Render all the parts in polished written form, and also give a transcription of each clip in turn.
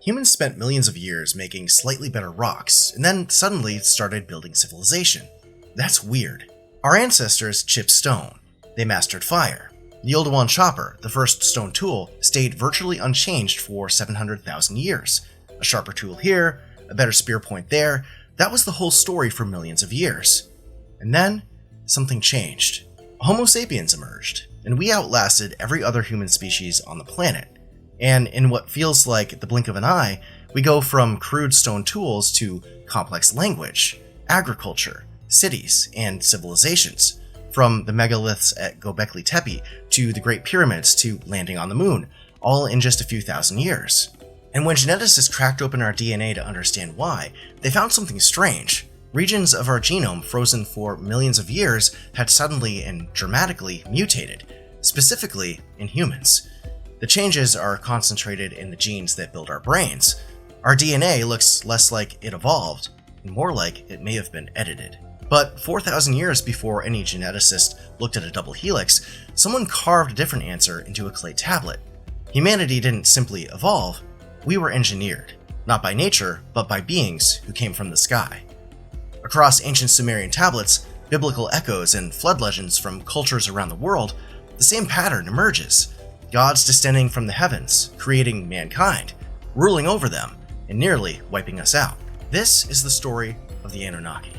Humans spent millions of years making slightly better rocks, and then suddenly started building civilization. That's weird. Our ancestors chipped stone. They mastered fire. The Oldowan chopper, the first stone tool, stayed virtually unchanged for 700,000 years. A sharper tool here, a better spear point there, that was the whole story for millions of years. And then, something changed. Homo sapiens emerged, and we outlasted every other human species on the planet. And in what feels like the blink of an eye, we go from crude stone tools to complex language, agriculture, cities, and civilizations. From the megaliths at Göbekli Tepe to the Great Pyramids to landing on the moon, all in just a few thousand years. And when geneticists cracked open our DNA to understand why, they found something strange. Regions of our genome frozen for millions of years had suddenly and dramatically mutated, specifically in humans. The changes are concentrated in the genes that build our brains. Our DNA looks less like it evolved, and more like it may have been edited. But 4,000 years before any geneticist looked at a double helix, someone carved a different answer into a clay tablet. Humanity didn't simply evolve, we were engineered, not by nature, but by beings who came from the sky. Across ancient Sumerian tablets, biblical echoes, and flood legends from cultures around the world, the same pattern emerges. Gods descending from the heavens, creating mankind, ruling over them, and nearly wiping us out. This is the story of the Anunnaki.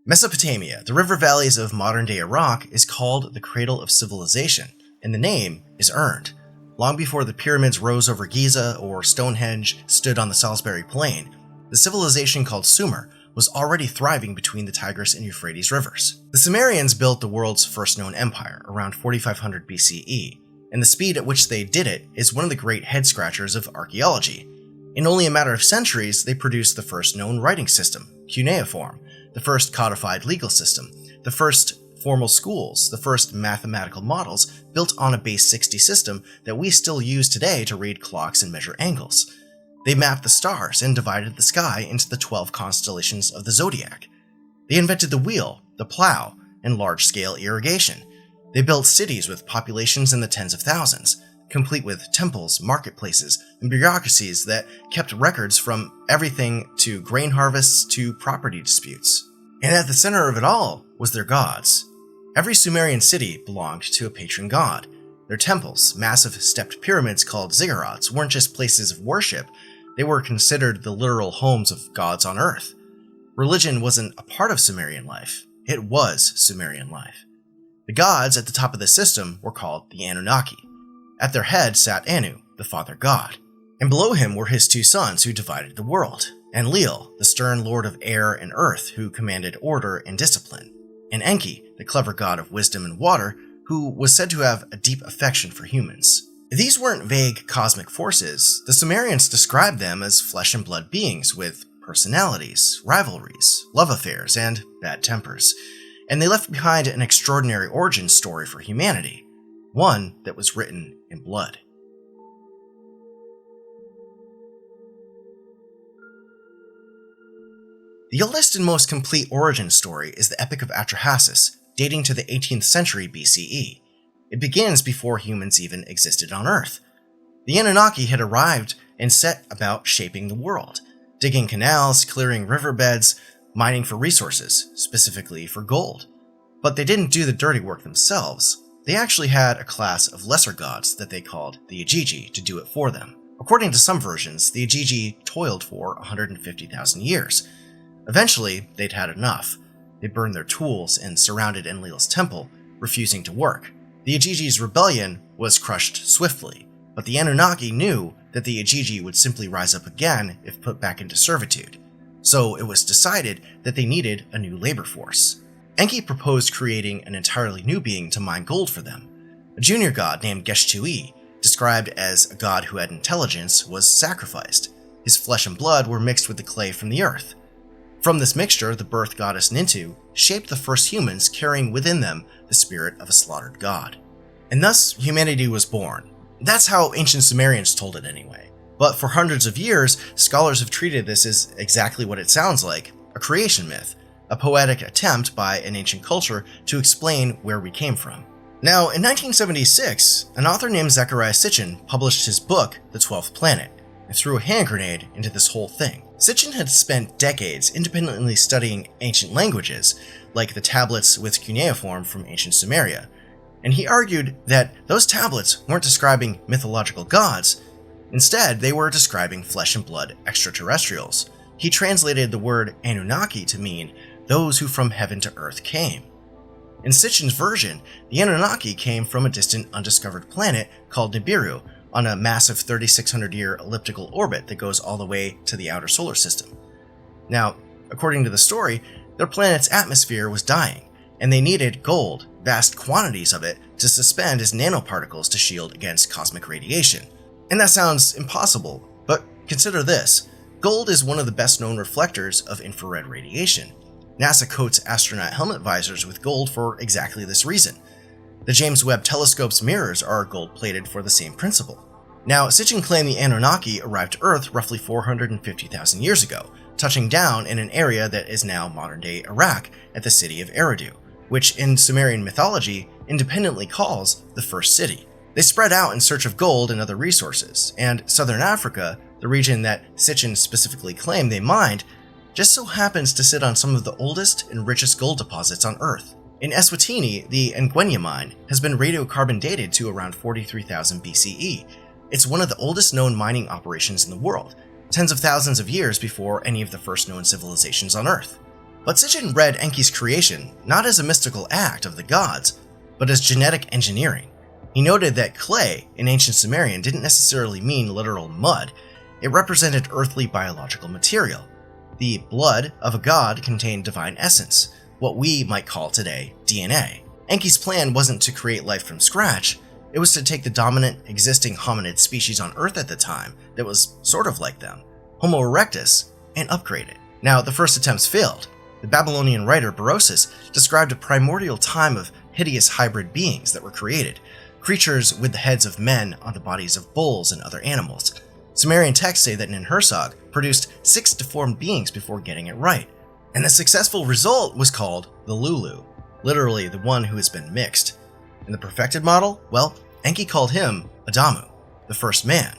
Mesopotamia, the river valleys of modern-day Iraq, is called the cradle of civilization, and the name is earned. Long before the pyramids rose over Giza or Stonehenge stood on the Salisbury Plain, the civilization called Sumer was already thriving between the Tigris and Euphrates rivers. The Sumerians built the world's first known empire around 4500 BCE, and the speed at which they did it is one of the great head-scratchers of archaeology. In only a matter of centuries, they produced the first known writing system, cuneiform, the first codified legal system, the first formal schools, the first mathematical models built on a base 60 system that we still use today to read clocks and measure angles. They mapped the stars and divided the sky into the 12 constellations of the zodiac. They invented the wheel, the plow, and large-scale irrigation. They built cities with populations in the tens of thousands, complete with temples, marketplaces, and bureaucracies that kept records from everything to grain harvests to property disputes. And at the center of it all was their gods. Every Sumerian city belonged to a patron god. Their temples, massive stepped pyramids called ziggurats, weren't just places of worship, they were considered the literal homes of gods on Earth. Religion wasn't a part of Sumerian life, it was Sumerian life. The gods at the top of the system were called the Anunnaki. At their head sat Anu, the father god, and below him were his two sons who divided the world, Enlil, the stern lord of air and earth who commanded order and discipline, and Enki, the clever god of wisdom and water, who was said to have a deep affection for humans. These weren't vague cosmic forces. The Sumerians described them as flesh and blood beings with personalities, rivalries, love affairs, and bad tempers. And they left behind an extraordinary origin story for humanity, one that was written in blood. The oldest and most complete origin story is the Epic of Atrahasis, dating to the 18th century BCE. It begins before humans even existed on Earth. The Anunnaki had arrived and set about shaping the world, digging canals, clearing riverbeds, mining for resources, specifically for gold. But they didn't do the dirty work themselves. They actually had a class of lesser gods that they called the Igigi to do it for them. According to some versions, the Igigi toiled for 150,000 years. Eventually, they'd had enough. They burned their tools and surrounded Enlil's temple, refusing to work. The Igigi's rebellion was crushed swiftly, but the Anunnaki knew that the Igigi would simply rise up again if put back into servitude. So it was decided that they needed a new labor force. Enki proposed creating an entirely new being to mine gold for them. A junior god named Gesh-Tui, described as a god who had intelligence, was sacrificed. His flesh and blood were mixed with the clay from the earth. From this mixture, the birth goddess Nintu shaped the first humans, carrying within them the spirit of a slaughtered god. And thus, humanity was born. That's how ancient Sumerians told it anyway. But for hundreds of years, scholars have treated this as exactly what it sounds like, a creation myth, a poetic attempt by an ancient culture to explain where we came from. Now, in 1976, an author named Zecharia Sitchin published his book, The 12th Planet, and threw a hand grenade into this whole thing. Sitchin had spent decades independently studying ancient languages, like the tablets with cuneiform from ancient Sumeria, and he argued that those tablets weren't describing mythological gods. Instead, they were describing flesh and blood extraterrestrials. He translated the word Anunnaki to mean those who from heaven to earth came. In Sitchin's version, the Anunnaki came from a distant undiscovered planet called Nibiru on a massive 3,600-year elliptical orbit that goes all the way to the outer solar system. Now, according to the story, their planet's atmosphere was dying, and they needed gold, vast quantities of it, to suspend as nanoparticles to shield against cosmic radiation. And that sounds impossible, but consider this. Gold is one of the best-known reflectors of infrared radiation. NASA coats astronaut helmet visors with gold for exactly this reason. The James Webb Telescope's mirrors are gold-plated for the same principle. Now, Sitchin claimed the Anunnaki arrived to Earth roughly 450,000 years ago, touching down in an area that is now modern-day Iraq at the city of Eridu, which in Sumerian mythology independently calls the first city. They spread out in search of gold and other resources, and Southern Africa, the region that Sitchin specifically claimed they mined, just so happens to sit on some of the oldest and richest gold deposits on Earth. In Eswatini, the Ngwenya mine has been radiocarbon dated to around 43,000 BCE. It's one of the oldest known mining operations in the world, tens of thousands of years before any of the first known civilizations on Earth. But Sitchin read Enki's creation not as a mystical act of the gods, but as genetic engineering. He noted that clay in ancient Sumerian didn't necessarily mean literal mud. It represented earthly biological material. The blood of a god contained divine essence, what we might call today DNA. Enki's plan wasn't to create life from scratch, it was to take the dominant existing hominid species on Earth at the time that was sort of like them, Homo erectus, and upgrade it. Now, the first attempts failed. The Babylonian writer Berosus described a primordial time of hideous hybrid beings that were created, creatures with the heads of men on the bodies of bulls and other animals. Sumerian texts say that Ninhursag produced 6 deformed beings before getting it right, and the successful result was called the Lulu, literally the one who has been mixed. In the perfected model, well, Enki called him Adamu, the first man.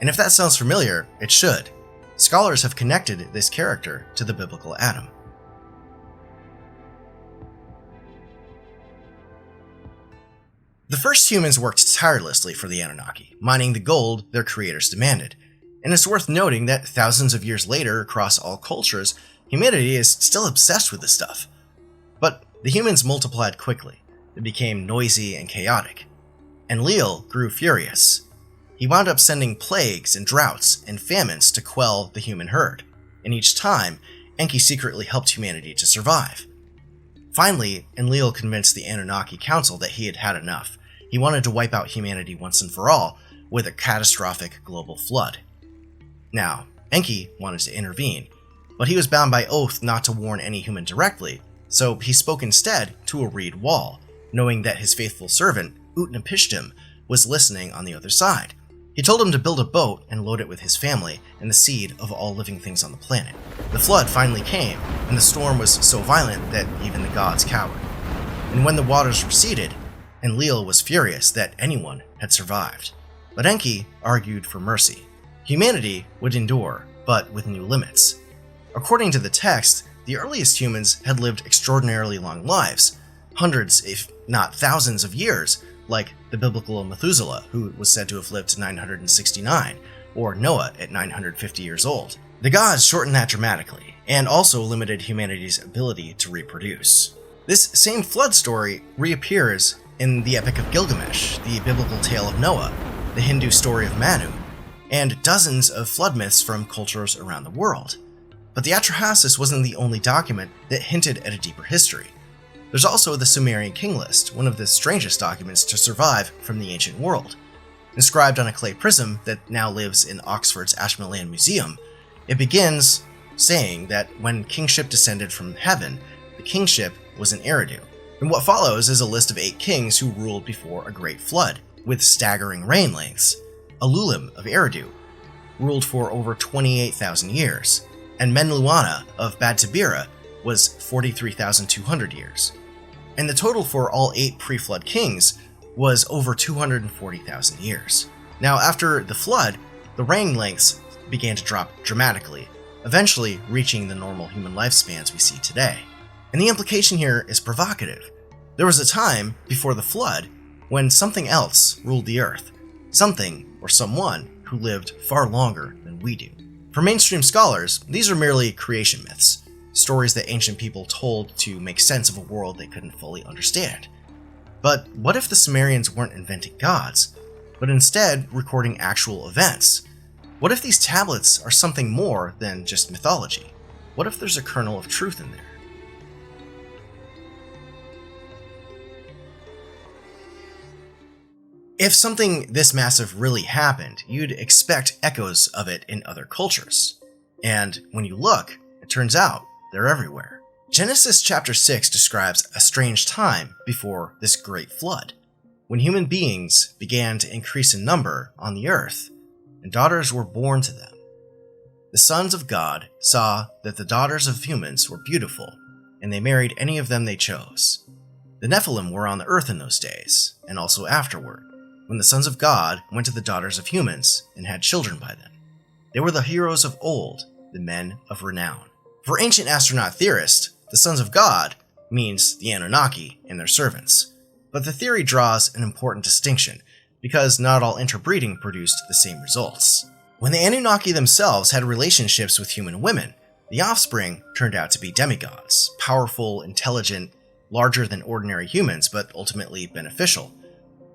And if that sounds familiar, it should. Scholars have connected this character to the biblical Adam. The first humans worked tirelessly for the Anunnaki, mining the gold their creators demanded. And it's worth noting that thousands of years later, across all cultures, humanity is still obsessed with this stuff. But the humans multiplied quickly. They became noisy and chaotic. Enlil grew furious. He wound up sending plagues and droughts and famines to quell the human herd. And each time, Enki secretly helped humanity to survive. Finally, Enlil convinced the Anunnaki Council that he had had enough. He wanted to wipe out humanity once and for all with a catastrophic global flood. Now, Enki wanted to intervene, but he was bound by oath not to warn any human directly, so he spoke instead to a reed wall, knowing that his faithful servant, Utnapishtim, was listening on the other side. He told him to build a boat and load it with his family and the seed of all living things on the planet. The flood finally came, and the storm was so violent that even the gods cowered. And when the waters receded, Enlil was furious that anyone had survived. But Enki argued for mercy. Humanity would endure, but with new limits. According to the text, the earliest humans had lived extraordinarily long lives, hundreds, if not thousands of years, like the biblical Methuselah, who was said to have lived to 969, or Noah at 950 years old. The gods shortened that dramatically, and also limited humanity's ability to reproduce. This same flood story reappears in the Epic of Gilgamesh, the biblical tale of Noah, the Hindu story of Manu, and dozens of flood myths from cultures around the world. But the Atrahasis wasn't the only document that hinted at a deeper history. There's also the Sumerian King List, one of the strangest documents to survive from the ancient world. Inscribed on a clay prism that now lives in Oxford's Ashmolean Museum, it begins saying that when kingship descended from heaven, the kingship was in Eridu. And what follows is a list of 8 kings who ruled before a great flood, with staggering reign lengths. Alulim of Eridu ruled for over 28,000 years, and Menluana of Bad Tabira was 43,200 years. And the total for all 8 pre-flood kings was over 240,000 years. Now, after the flood, the reign lengths began to drop dramatically, eventually reaching the normal human lifespans we see today. And the implication here is provocative. There was a time before the flood when something else ruled the earth, something or someone who lived far longer than we do. For mainstream scholars, these are merely creation myths, stories that ancient people told to make sense of a world they couldn't fully understand. But what if the Sumerians weren't inventing gods, but instead recording actual events? What if these tablets are something more than just mythology? What if there's a kernel of truth in there? If something this massive really happened, you'd expect echoes of it in other cultures. And when you look, it turns out they're everywhere. Genesis chapter 6 describes a strange time before this great flood, when human beings began to increase in number on the earth, and daughters were born to them. The sons of God saw that the daughters of humans were beautiful, and they married any of them they chose. The Nephilim were on the earth in those days, and also afterward, when the sons of God went to the daughters of humans and had children by them. They were the heroes of old, the men of renown. For ancient astronaut theorists, the sons of God means the Anunnaki and their servants. But the theory draws an important distinction, because not all interbreeding produced the same results. When the Anunnaki themselves had relationships with human women, the offspring turned out to be demigods, powerful, intelligent, larger than ordinary humans, but ultimately beneficial.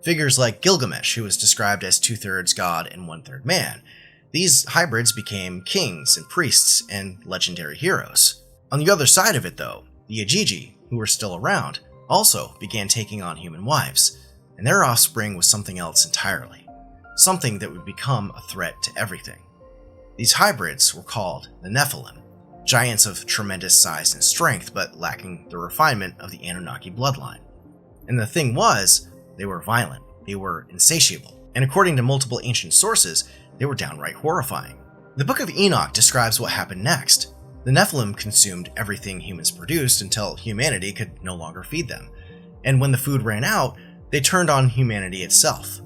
Figures like Gilgamesh, who was described as 2/3 god and 1/3 man. These hybrids became kings and priests and legendary heroes. On the other side of it, though, the Ajiji, who were still around, also began taking on human wives, and their offspring was something else entirely. Something that would become a threat to everything. These hybrids were called the Nephilim, giants of tremendous size and strength, but lacking the refinement of the Anunnaki bloodline. And the thing was, they were violent, they were insatiable, and according to multiple ancient sources, they were downright horrifying. The Book of Enoch describes what happened next. The Nephilim consumed everything humans produced until humanity could no longer feed them, and when the food ran out, they turned on humanity itself.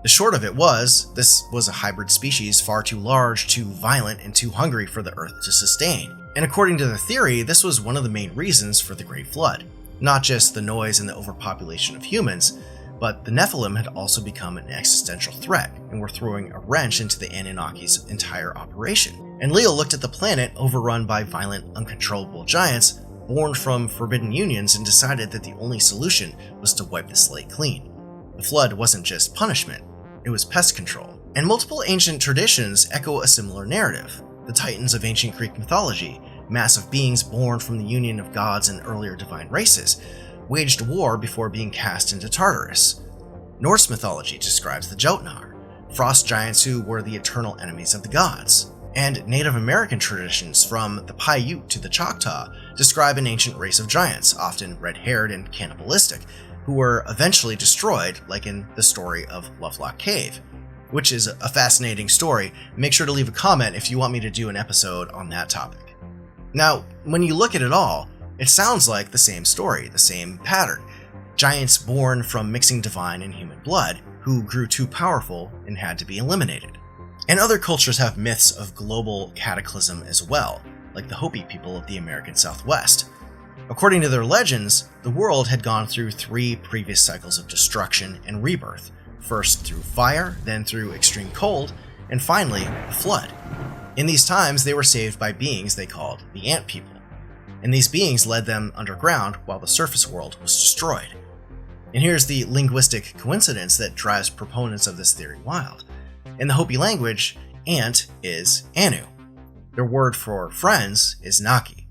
The short of it was, this was a hybrid species far too large, too violent, and too hungry for the Earth to sustain. And according to the theory, this was one of the main reasons for the Great Flood. Not just the noise and the overpopulation of humans, but the Nephilim had also become an existential threat and were throwing a wrench into the Anunnaki's entire operation. And Leo looked at the planet overrun by violent, uncontrollable giants born from forbidden unions and decided that the only solution was to wipe the slate clean. The flood wasn't just punishment, it was pest control. And multiple ancient traditions echo a similar narrative. The Titans of ancient Greek mythology, massive beings born from the union of gods and earlier divine races, waged war before being cast into Tartarus. Norse mythology describes the Jotnar, frost giants who were the eternal enemies of the gods. And Native American traditions, from the Paiute to the Choctaw, describe an ancient race of giants, often red-haired and cannibalistic, who were eventually destroyed, like in the story of Lovelock Cave, which is a fascinating story. Make sure to leave a comment if you want me to do an episode on that topic. Now, when you look at it all, it sounds like the same story, the same pattern. Giants born from mixing divine and human blood, who grew too powerful and had to be eliminated. And other cultures have myths of global cataclysm as well, like the Hopi people of the American Southwest. According to their legends, the world had gone through 3 previous cycles of destruction and rebirth, first through fire, then through extreme cold, and finally, a flood. In these times, they were saved by beings they called the Ant People. And these beings led them underground while the surface world was destroyed. And here's the linguistic coincidence that drives proponents of this theory wild. In the Hopi language, ant is Anu. Their word for friends is Naki.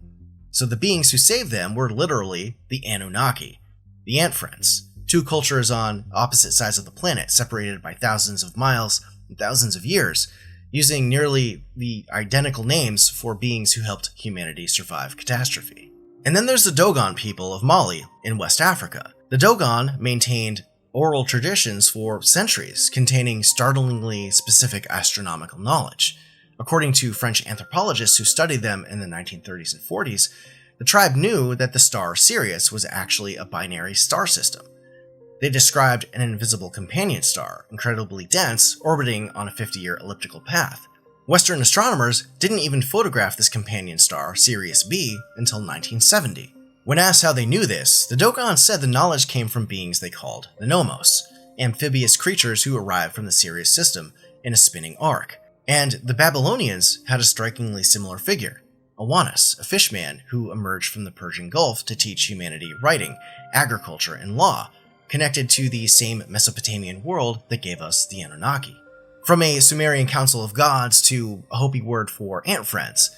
So the beings who saved them were literally the Anunnaki, the ant friends, 2 cultures on opposite sides of the planet, separated by thousands of miles and thousands of years, using nearly the identical names for beings who helped humanity survive catastrophe. And then there's the Dogon people of Mali in West Africa. The Dogon maintained oral traditions for centuries containing startlingly specific astronomical knowledge. According to French anthropologists who studied them in the 1930s and 40s, The tribe knew that the star Sirius was actually a binary star system. They described an invisible companion star, incredibly dense, orbiting on a 50-year elliptical path. Western astronomers didn't even photograph this companion star, Sirius B, until 1970. When asked how they knew this, the Dogon said the knowledge came from beings they called the Nomos, amphibious creatures who arrived from the Sirius system in a spinning arc. And the Babylonians had a strikingly similar figure, Awanas, a fishman who emerged from the Persian Gulf to teach humanity writing, agriculture, and law, connected to the same Mesopotamian world that gave us the Anunnaki. From a Sumerian council of gods to a Hopi word for ant friends,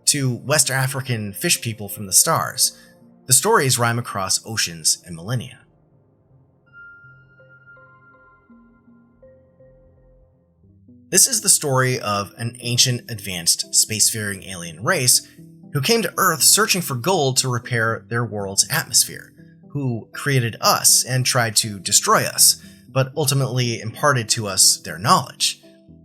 to West African fish people from the stars, the stories rhyme across oceans and millennia. This is the story of an ancient, advanced, spacefaring alien race who came to Earth searching for gold to repair their world's atmosphere, who created us and tried to destroy us, but ultimately imparted to us their knowledge.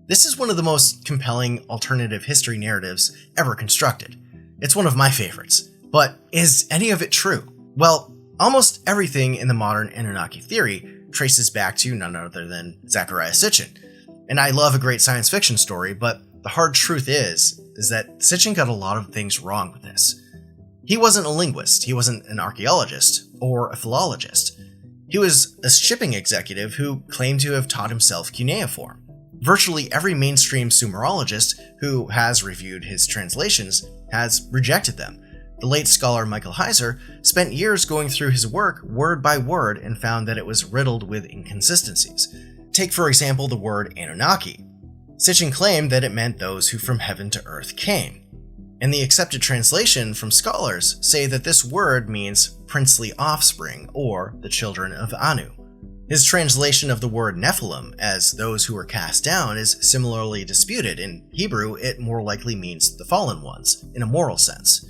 This is one of the most compelling alternative history narratives ever constructed. It's one of my favorites. But is any of it true? Well, almost everything in the modern Anunnaki theory traces back to none other than Zecharia Sitchin. And I love a great science fiction story, but the hard truth is that Sitchin got a lot of things wrong with this. He wasn't a linguist, he wasn't an archaeologist, or a philologist. He was a shipping executive who claimed to have taught himself cuneiform. Virtually every mainstream Sumerologist who has reviewed his translations has rejected them. The late scholar Michael Heiser spent years going through his work word by word and found that it was riddled with inconsistencies. Take, for example, the word Anunnaki. Sitchin claimed that it meant those who from heaven to earth came. And the accepted translation from scholars say that this word means princely offspring, or the children of Anu. His translation of the word Nephilim as those who were cast down is similarly disputed. In Hebrew, it more likely means the fallen ones, in a moral sense.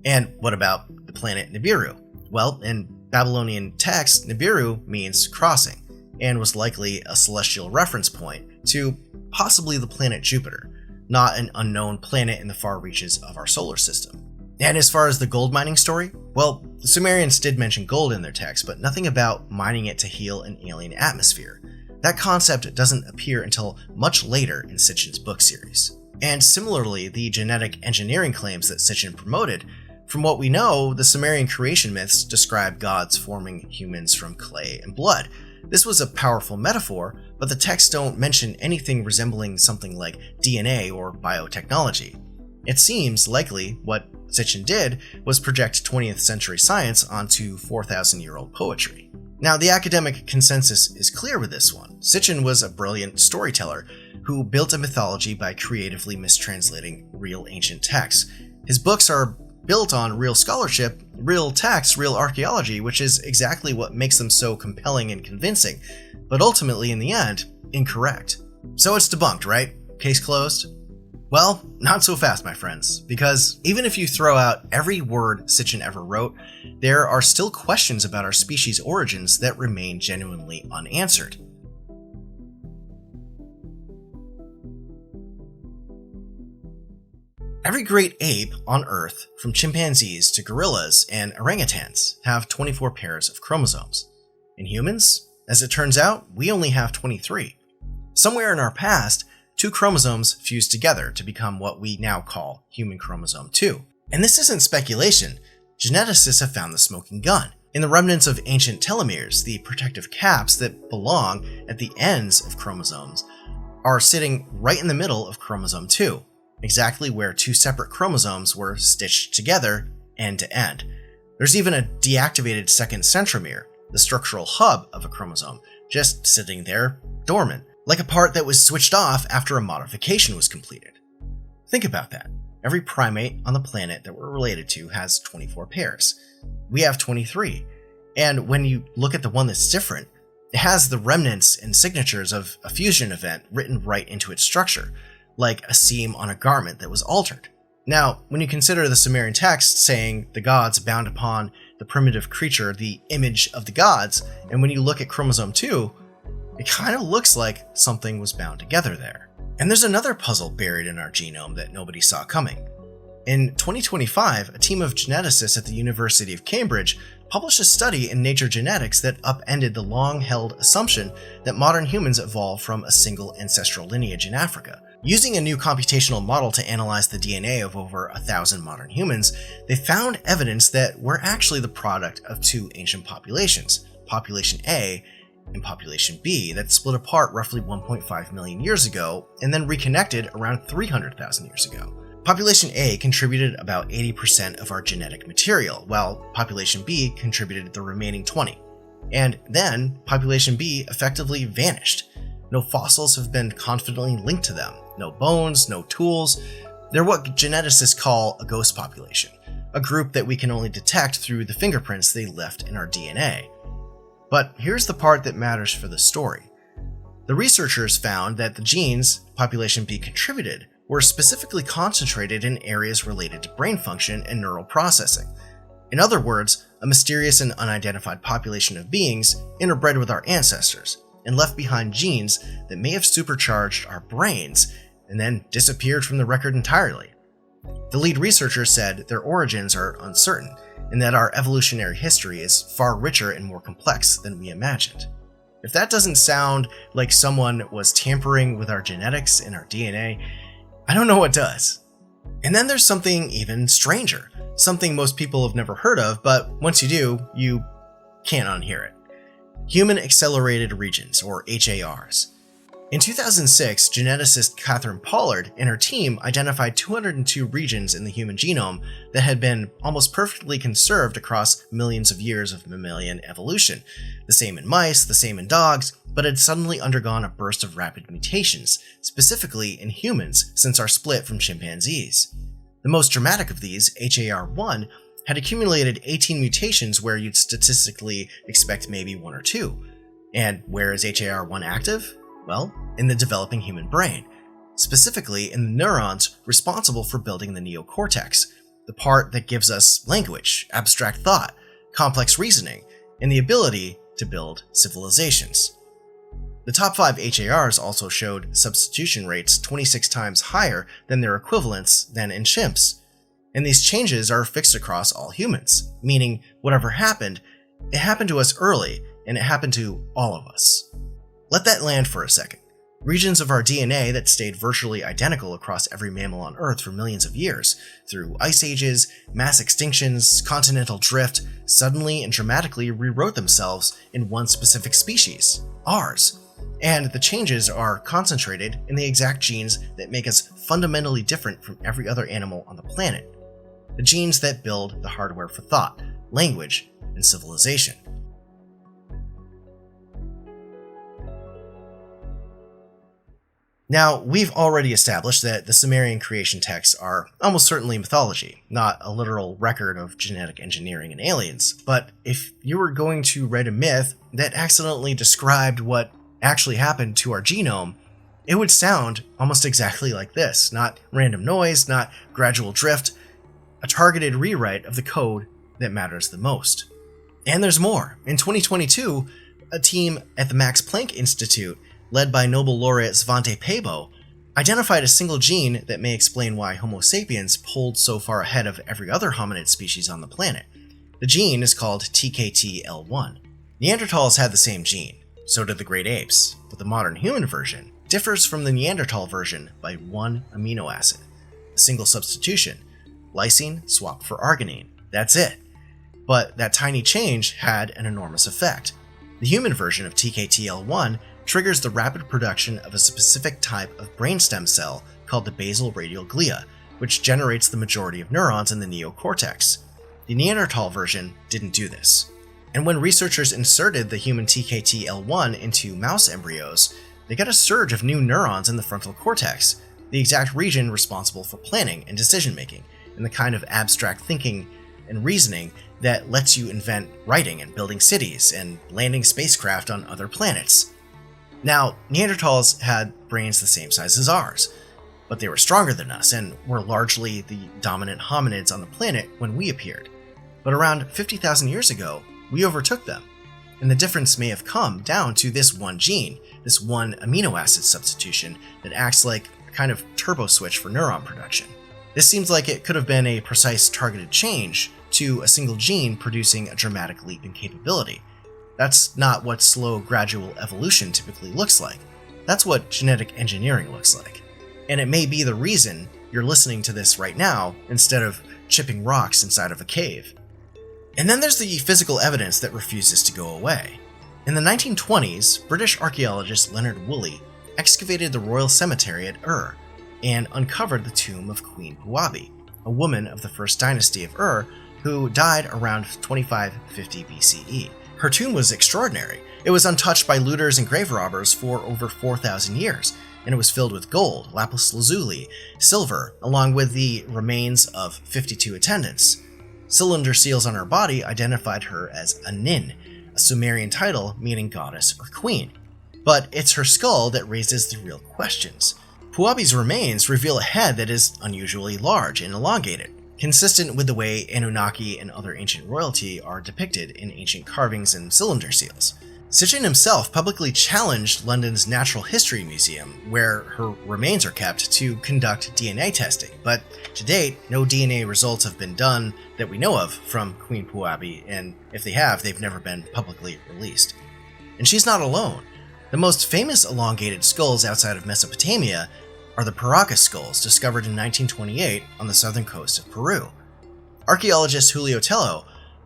And what about the planet Nibiru? Well, in Babylonian text, Nibiru means crossing, and was likely a celestial reference point to possibly the planet Jupiter, not an unknown planet in the far reaches of our solar system. And as far as the gold mining story, well, the Sumerians did mention gold in their text, but nothing about mining it to heal an alien atmosphere. That concept doesn't appear until much later in Sitchin's book series. And similarly, the genetic engineering claims that Sitchin promoted, from what we know, the Sumerian creation myths describe gods forming humans from clay and blood. This was a powerful metaphor, but the texts don't mention anything resembling something like DNA or biotechnology. It seems likely what Sitchin did was project 20th century science onto 4,000-year-old poetry. Now, the academic consensus is clear with this one. Sitchin was a brilliant storyteller who built a mythology by creatively mistranslating real ancient texts. His books are built on real scholarship, real texts, real archaeology, which is exactly what makes them so compelling and convincing, but ultimately, in the end, incorrect. So it's debunked, right? Case closed? Well, not so fast, my friends, because even if you throw out every word Sitchin ever wrote, there are still questions about our species' origins that remain genuinely unanswered. Every great ape on Earth, from chimpanzees to gorillas and orangutans, have 24 pairs of chromosomes. In humans, as it turns out, we only have 23. Somewhere in our past, 2 chromosomes fused together to become what we now call human chromosome 2. And this isn't speculation. Geneticists have found the smoking gun. In the remnants of ancient telomeres, the protective caps that belong at the ends of chromosomes are sitting right in the middle of chromosome 2, exactly where 2 separate chromosomes were stitched together end to end. There's even a deactivated second centromere, the structural hub of a chromosome, just sitting there, dormant, like a part that was switched off after a modification was completed. Think about that. Every primate on the planet that we're related to has 24 pairs. We have 23. And when you look at the one that's different, it has the remnants and signatures of a fusion event written right into its structure, like a seam on a garment that was altered. Now, when you consider the Sumerian text saying the gods bound upon the primitive creature the image of the gods, and when you look at chromosome 2, it kind of looks like something was bound together there. And there's another puzzle buried in our genome that nobody saw coming. In 2025, a team of geneticists at the University of Cambridge published a study in Nature Genetics that upended the long-held assumption that modern humans evolved from a single ancestral lineage in Africa. Using a new computational model to analyze the DNA of over 1,000 modern humans, they found evidence that we're actually the product of two ancient populations, Population A and Population B, that split apart roughly 1.5 million years ago and then reconnected around 300,000 years ago. Population A contributed about 80% of our genetic material, while Population B contributed the remaining 20%. And then, Population B effectively vanished. No fossils have been confidently linked to them, no bones, no tools. They're what geneticists call a ghost population, a group that we can only detect through the fingerprints they left in our DNA. But here's the part that matters for the story. The researchers found that the genes Population B contributed were specifically concentrated in areas related to brain function and neural processing. In other words, a mysterious and unidentified population of beings interbred with our ancestors and left behind genes that may have supercharged our brains and then disappeared from the record entirely. The lead researcher said their origins are uncertain and that our evolutionary history is far richer and more complex than we imagined. If that doesn't sound like someone was tampering with our genetics and our DNA, I don't know what does. And then there's something even stranger, something most people have never heard of, but once you do, you can't unhear it. Human Accelerated Regions, or HARs. In 2006, geneticist Catherine Pollard and her team identified 202 regions in the human genome that had been almost perfectly conserved across millions of years of mammalian evolution. The same in mice, the same in dogs, but had suddenly undergone a burst of rapid mutations, specifically in humans since our split from chimpanzees. The most dramatic of these, HAR1, had accumulated 18 mutations where you'd statistically expect maybe one or two. And where is HAR1 active? Well, in the developing human brain, specifically in the neurons responsible for building the neocortex, the part that gives us language, abstract thought, complex reasoning, and the ability to build civilizations. The top 5 HARs also showed substitution rates 26 times higher than their equivalents than in chimps. And these changes are fixed across all humans, meaning whatever happened, it happened to us early, and it happened to all of us. Let that land for a second. Regions of our DNA that stayed virtually identical across every mammal on Earth for millions of years, through ice ages, mass extinctions, continental drift, suddenly and dramatically rewrote themselves in one specific species, ours. And the changes are concentrated in the exact genes that make us fundamentally different from every other animal on the planet. The genes that build the hardware for thought, language, and civilization. Now, we've already established that the Sumerian creation texts are almost certainly mythology, not a literal record of genetic engineering and aliens. But if you were going to write a myth that accidentally described what actually happened to our genome, it would sound almost exactly like this. Not random noise, not gradual drift, a targeted rewrite of the code that matters the most. And there's more. In 2022, a team at the Max Planck Institute, led by Nobel laureate Svante Pääbo, identified a single gene that may explain why Homo sapiens pulled so far ahead of every other hominid species on the planet. The gene is called TKT-L1. Neanderthals had the same gene, so did the great apes, but the modern human version differs from the Neanderthal version by one amino acid, a single substitution, lysine swapped for arginine. That's it. But that tiny change had an enormous effect. The human version of TKT-L1 triggers the rapid production of a specific type of brainstem cell called the basal radial glia, which generates the majority of neurons in the neocortex. The Neanderthal version didn't do this. And when researchers inserted the human TKT-L1 into mouse embryos, they got a surge of new neurons in the frontal cortex, the exact region responsible for planning and decision-making, and the kind of abstract thinking and reasoning that lets you invent writing and building cities and landing spacecraft on other planets. Now, Neanderthals had brains the same size as ours, but they were stronger than us and were largely the dominant hominids on the planet when we appeared. But around 50,000 years ago, we overtook them, and the difference may have come down to this one gene, this one amino acid substitution that acts like a kind of turbo switch for neuron production. This seems like it could have been a precise targeted change to a single gene producing a dramatic leap in capability. That's not what slow, gradual evolution typically looks like. That's what genetic engineering looks like. And it may be the reason you're listening to this right now instead of chipping rocks inside of a cave. And then there's the physical evidence that refuses to go away. In the 1920s, British archaeologist Leonard Woolley excavated the royal cemetery at Ur and uncovered the tomb of Queen Puabi, a woman of the first dynasty of Ur who died around 2550 BCE. Her tomb was extraordinary. It was untouched by looters and grave robbers for over 4,000 years, and it was filled with gold, lapis lazuli, silver, along with the remains of 52 attendants. Cylinder seals on her body identified her as Anin, a Sumerian title meaning goddess or queen. But it's her skull that raises the real questions. Puabi's remains reveal a head that is unusually large and elongated, consistent with the way Anunnaki and other ancient royalty are depicted in ancient carvings and cylinder seals. Sitchin himself publicly challenged London's Natural History Museum, where her remains are kept, to conduct DNA testing, but to date, no DNA results have been done that we know of from Queen Puabi, and if they have, they've never been publicly released. And she's not alone. The most famous elongated skulls outside of Mesopotamia are the Paracas skulls discovered in 1928 on the southern coast of Peru. Archaeologist Julio Tello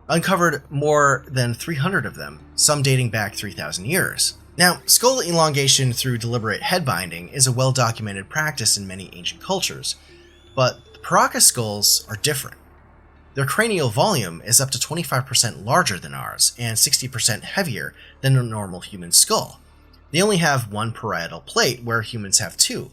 uncovered more than 300 of them, some dating back 3,000 years. Now, skull elongation through deliberate head binding is a well-documented practice in many ancient cultures, but the Paracas skulls are different. Their cranial volume is up to 25% larger than ours and 60% heavier than a normal human skull. They only have one parietal plate where humans have two,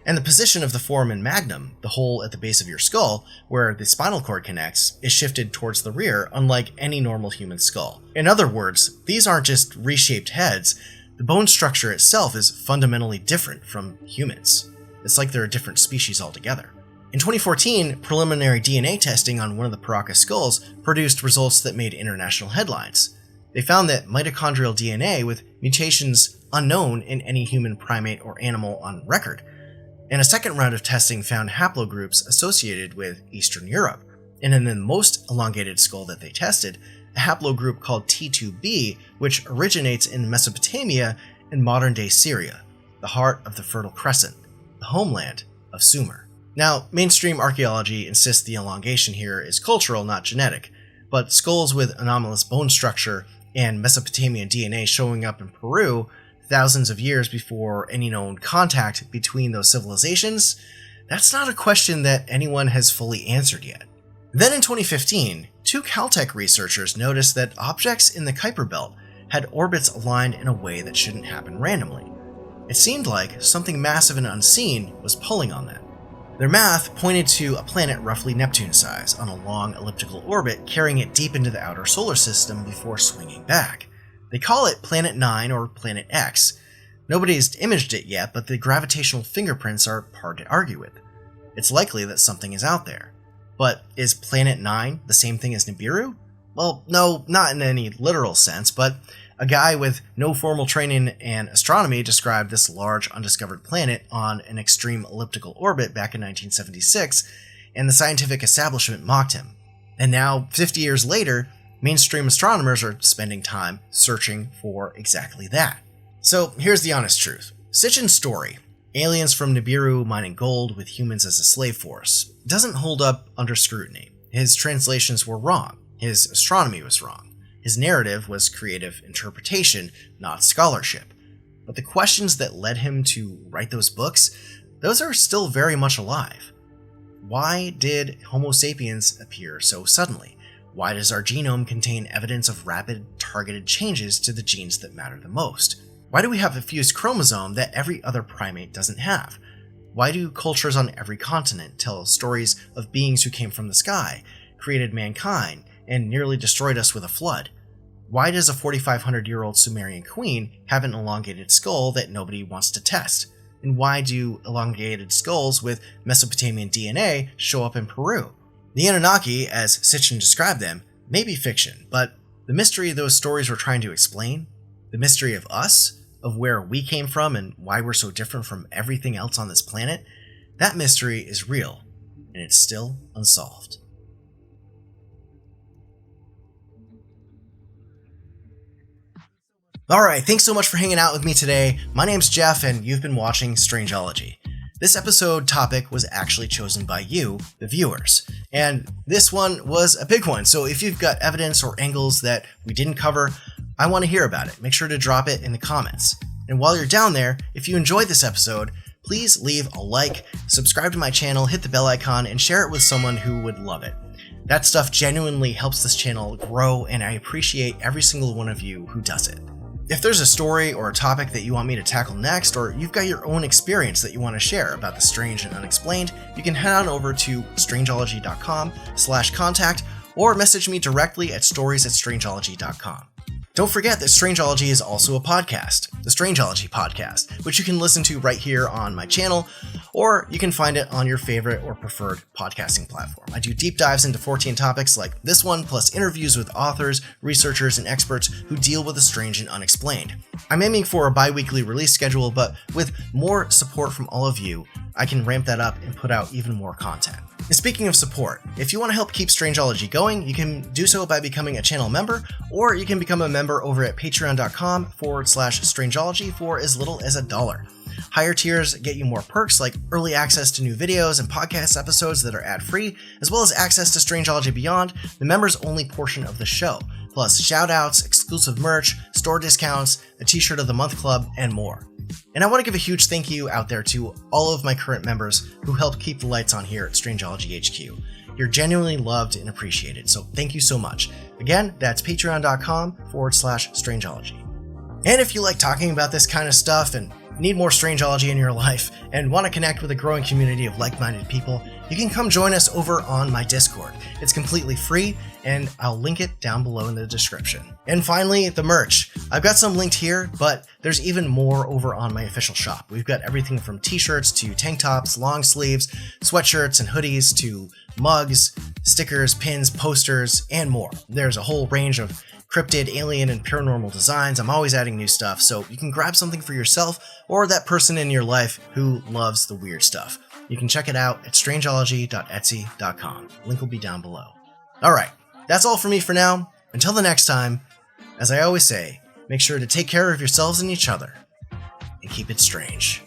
and the position of the foramen magnum, the hole at the base of your skull, where the spinal cord connects, is shifted towards the rear, unlike any normal human skull. In other words, these aren't just reshaped heads, the bone structure itself is fundamentally different from humans. It's like they're a different species altogether. In 2014, preliminary DNA testing on one of the Paracas skulls produced results that made international headlines. They found that mitochondrial DNA with mutations unknown in any human primate or animal on record. And a second round of testing found haplogroups associated with Eastern Europe, and in the most elongated skull that they tested, a haplogroup called T2b, which originates in Mesopotamia in modern-day Syria, the heart of the Fertile Crescent, the homeland of Sumer. Now, mainstream archaeology insists the elongation here is cultural, not genetic, but skulls with anomalous bone structure and Mesopotamian DNA showing up in Peru thousands of years before any known contact between those civilizations, that's not a question that anyone has fully answered yet. Then in 2015, two Caltech researchers noticed that objects in the Kuiper Belt had orbits aligned in a way that shouldn't happen randomly. It seemed like something massive and unseen was pulling on them. Their math pointed to a planet roughly Neptune size on a long elliptical orbit carrying it deep into the outer solar system before swinging back. They call it Planet 9 or Planet X. Nobody's imaged it yet, but the gravitational fingerprints are hard to argue with. It's likely that something is out there. But is Planet 9 the same thing as Nibiru? Well, no, not in any literal sense, but a guy with no formal training in astronomy described this large undiscovered planet on an extreme elliptical orbit back in 1976, and the scientific establishment mocked him. And now, 50 years later, mainstream astronomers are spending time searching for exactly that. So here's the honest truth. Sitchin's story, aliens from Nibiru mining gold with humans as a slave force, doesn't hold up under scrutiny. His translations were wrong. His astronomy was wrong. His narrative was creative interpretation, not scholarship. But the questions that led him to write those books, those are still very much alive. Why did Homo sapiens appear so suddenly? Why does our genome contain evidence of rapid, targeted changes to the genes that matter the most? Why do we have a fused chromosome that every other primate doesn't have? Why do cultures on every continent tell stories of beings who came from the sky, created mankind, and nearly destroyed us with a flood? Why does a 4,500-year-old Sumerian queen have an elongated skull that nobody wants to test? And why do elongated skulls with Mesopotamian DNA show up in Peru? The Anunnaki, as Sitchin described them, may be fiction, but the mystery those stories were trying to explain, the mystery of us, of where we came from and why we're so different from everything else on this planet, that mystery is real, and it's still unsolved. Alright, thanks so much for hanging out with me today. My name's Jeff, and you've been watching Strangeology. This episode topic was actually chosen by you, the viewers, and this one was a big one, so if you've got evidence or angles that we didn't cover, I want to hear about it. Make sure to drop it in the comments. And while you're down there, if you enjoyed this episode, please leave a like, subscribe to my channel, hit the bell icon, and share it with someone who would love it. That stuff genuinely helps this channel grow, and I appreciate every single one of you who does it. If there's a story or a topic that you want me to tackle next, or you've got your own experience that you want to share about the strange and unexplained, you can head on over to strangeology.com/contact or message me directly at stories@strangeology.com. Don't forget that Strangeology is also a podcast, the Strangeology Podcast, which you can listen to right here on my channel, or you can find it on your favorite or preferred podcasting platform. I do deep dives into 14 topics like this one, plus interviews with authors, researchers, and experts who deal with the strange and unexplained. I'm aiming for a bi-weekly release schedule, but with more support from all of you, I can ramp that up and put out even more content. And speaking of support, if you want to help keep Strangeology going, you can do so by becoming a channel member, or you can become a member over at patreon.com/Strangeology for as little as $1. Higher tiers get you more perks like early access to new videos and podcast episodes that are ad-free, as well as access to Strangeology Beyond, the members-only portion of the show, plus shoutouts, exclusive merch, store discounts, the T-shirt of the month club, and more. And I want to give a huge thank you out there to all of my current members who help keep the lights on here at Strangeology HQ. You're genuinely loved and appreciated, so thank you so much. Again, that's patreon.com/Strangeology. And if you like talking about this kind of stuff and need more Strangeology in your life and want to connect with a growing community of like-minded people, you can come join us over on my Discord. It's completely free, and I'll link it down below in the description. And finally, the merch. I've got some linked here, but there's even more over on my official shop. We've got everything from t-shirts to tank tops, long sleeves, sweatshirts, and hoodies to mugs, stickers, pins, posters, and more. There's a whole range of cryptid, alien, and paranormal designs. I'm always adding new stuff, so you can grab something for yourself or that person in your life who loves the weird stuff. You can check it out at strangeology.etsy.com. Link will be down below. Alright, that's all for me for now. Until the next time, as I always say, make sure to take care of yourselves and each other, and keep it strange.